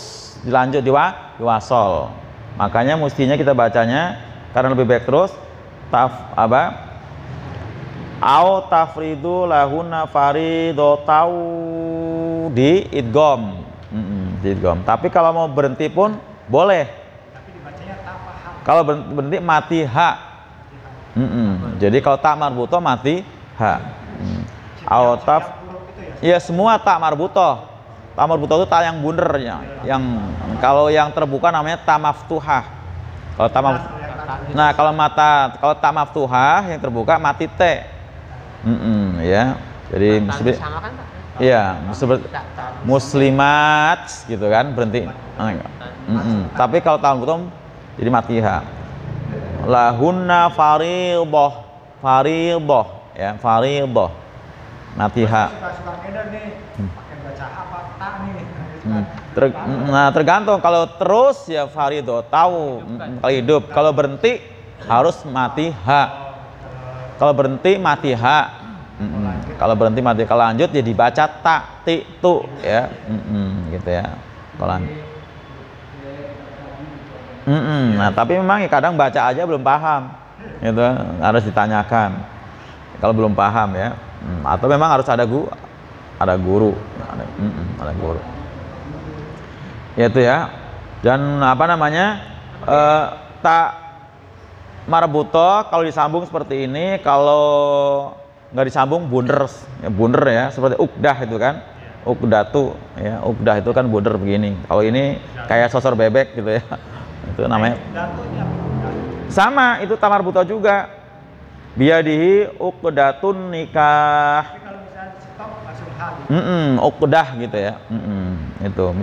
dilanjut diwasol Makanya mestinya kita bacanya karena lebih baik terus au tafridu lahunna faridotau di idgham. Di idgham. Tapi kalau mau berhenti pun boleh. Tapi dibacanya tak paham. Kalau berhenti mati ha. Jadi kalau tak marbutoh mati ha. Au taf ya semua tak marbutoh. Tak marbutoh itu tak yang bunder ya. Yang kalau yang terbuka namanya ta maftuhah. Kalau ta Nah, kalau ta maftuhah yang terbuka mati te. Ya. Jadi sama kan Pak? iya, muslimat gitu kan, berhenti. Tapi kalau tahun butom jadi matiha. Lahunna fariidhah ya, fariidhah. Matiha. Suka beda nih. Pakai baca apa tak nih. Nah, tergantung kalau terus ya fariidhah tahu kalau hidup, kalau berhenti harus matiha. Kalau berhenti matiha. Kalau berhenti mati, kalau lanjut ya dibaca tak ti tu ya, gitu ya. Kalau nah tapi memang ya kadang baca aja belum paham, gitu harus ditanyakan. Kalau belum paham ya, atau memang harus ada guru, ada guru. Ya itu ya. Dan apa namanya tak marbutoh kalau disambung seperti ini, kalau nggak disambung bunder ya, seperti ukdah itu kan, ukdatu ya, ukdah itu kan bunder begini. Kalau ini kayak sosor bebek gitu ya, itu namanya sama, itu tamar buto juga. Biadihi ukdatun nikah. Tapi kalau misalnya di stop langsung hal. Ukdah gitu ya. Itu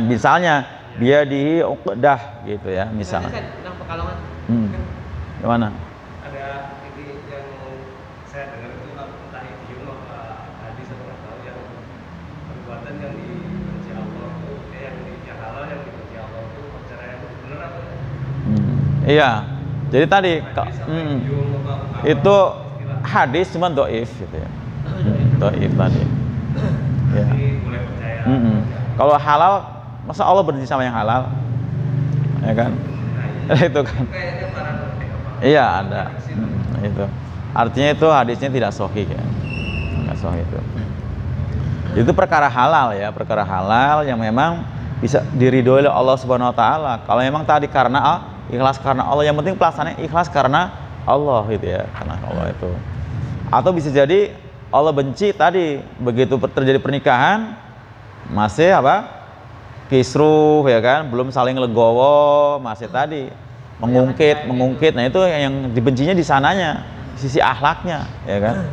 misalnya biadihi ukdah gitu ya, misalnya. Tentang Pekalongan. Gimana? Ada ini yang saya dengar itu entah idiom apa hadis atau nggak tahu, yang perbuatan yang dibenci Allah itu yang halal yang dibenci Allah itu perceraian itu benar apa? Iya. Jadi tadi Idiom apa itu hadis cuman doif gitu ya. Doif tadi. Ya. Jadi boleh percaya. Kalau halal, masa Allah berhenti sama yang halal? Ya kan? Itu kan. Kayaknya paranormal. Iya ada. Itu. Artinya itu hadisnya tidak sahih ya. Enggak sahih itu. Itu perkara halal ya, perkara halal yang memang bisa diridhoi oleh Allah Subhanahu wa taala. Kalau memang tadi karena ikhlas karena Allah, yang penting pelaksanaannya ikhlas karena Allah gitu ya, karena Allah itu. Atau bisa jadi Allah benci tadi, begitu terjadi pernikahan masih kisruh ya kan, belum saling legowo, masih tadi mengungkit. Nah, itu yang dibencinya di sananya, sisi akhlaknya ya kan.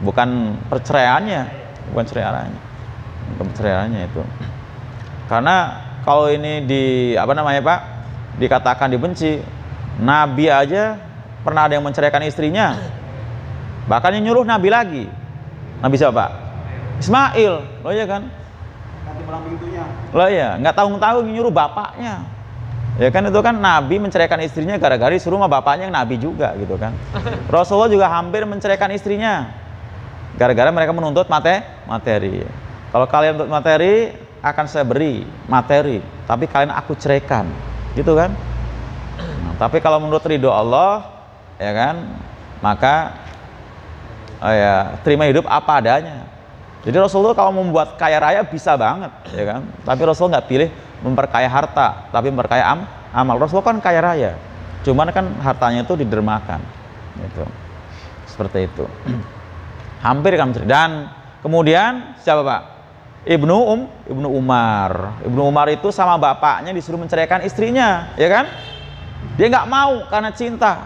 Bukan perceraiannya, bukan perceraiannya itu. Karena kalau ini dikatakan dibenci, Nabi aja pernah ada yang menceraikan istrinya, bahkan yang nyuruh Nabi lagi. Nabi siapa? Ismail, loh ya kan? Nanti malam begitunya. Loh ya, nggak tahu nyuruh bapaknya. Ya kan, itu kan Nabi menceraikan istrinya gara-gara disuruh sama bapaknya yang Nabi juga gitu kan. Rasulullah juga hampir menceraikan istrinya gara-gara mereka menuntut materi. Kalau kalian menuntut materi, akan saya beri materi, tapi kalian aku ceraikan, gitu kan. Nah, tapi kalau menurut ridho Allah, ya kan, maka ya terima hidup apa adanya. Jadi Rasulullah kalau membuat kaya raya bisa banget, ya kan. Tapi Rasulullah nggak pilih memperkaya harta, tapi memperkaya amal. Rasulullah kan kaya raya, cuman kan hartanya itu didermakan, gitu. Seperti itu. Hampir kan. Dan kemudian siapa Pak? Ibnu Umar. Ibnu Umar itu sama bapaknya disuruh menceraikan istrinya, ya kan? Dia nggak mau karena cinta.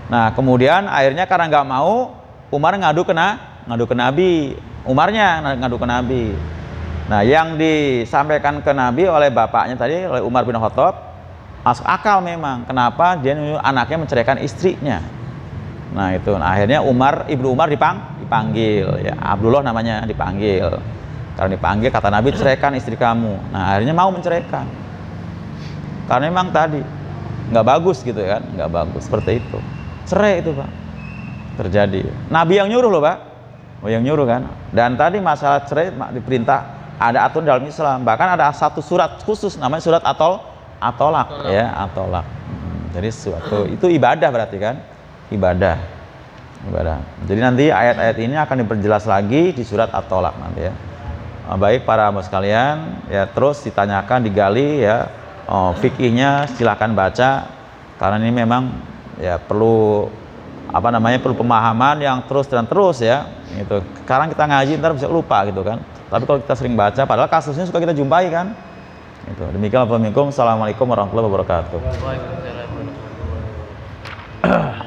Nah, kemudian akhirnya karena nggak mau, Umar ngadu ke Nabi. Umarnya ngadu ke Nabi. Nah, yang disampaikan ke Nabi oleh bapaknya tadi, oleh Umar bin Khattab, masuk akal memang. Kenapa dia anaknya menceraikan istrinya? Nah, itu. Nah, akhirnya Ibnu Umar dipanggil, ya Abdullah namanya, dipanggil. Karena dipanggil, kata Nabi, ceraikan istri kamu. Nah, akhirnya mau menceraikan. Karena memang tadi nggak bagus gitu kan, nggak bagus seperti itu. Cerai itu Pak terjadi. Nabi yang nyuruh loh Pak, yang nyuruh kan. Dan tadi masalah cerai diperintah ada aturan dalam Islam. Bahkan ada satu surat khusus namanya surat At-Thalaq ya, At-Thalaq. Jadi suatu itu ibadah berarti kan? Ibadah. Jadi nanti ayat-ayat ini akan diperjelas lagi di surat At-Thalaq nanti ya. Baik para hamba sekalian, ya terus ditanyakan, digali ya. Fikihnya silahkan baca karena ini memang ya perlu perlu pemahaman yang terus dan terus ya. Gitu. Sekarang kita ngaji ntar bisa lupa gitu kan. Tapi kalau kita sering baca, padahal kasusnya suka kita jumpai kan. Itu. Demikian Assalamualaikum warahmatullahi wabarakatuh. Waalaikumsalam warahmatullahi wabarakatuh.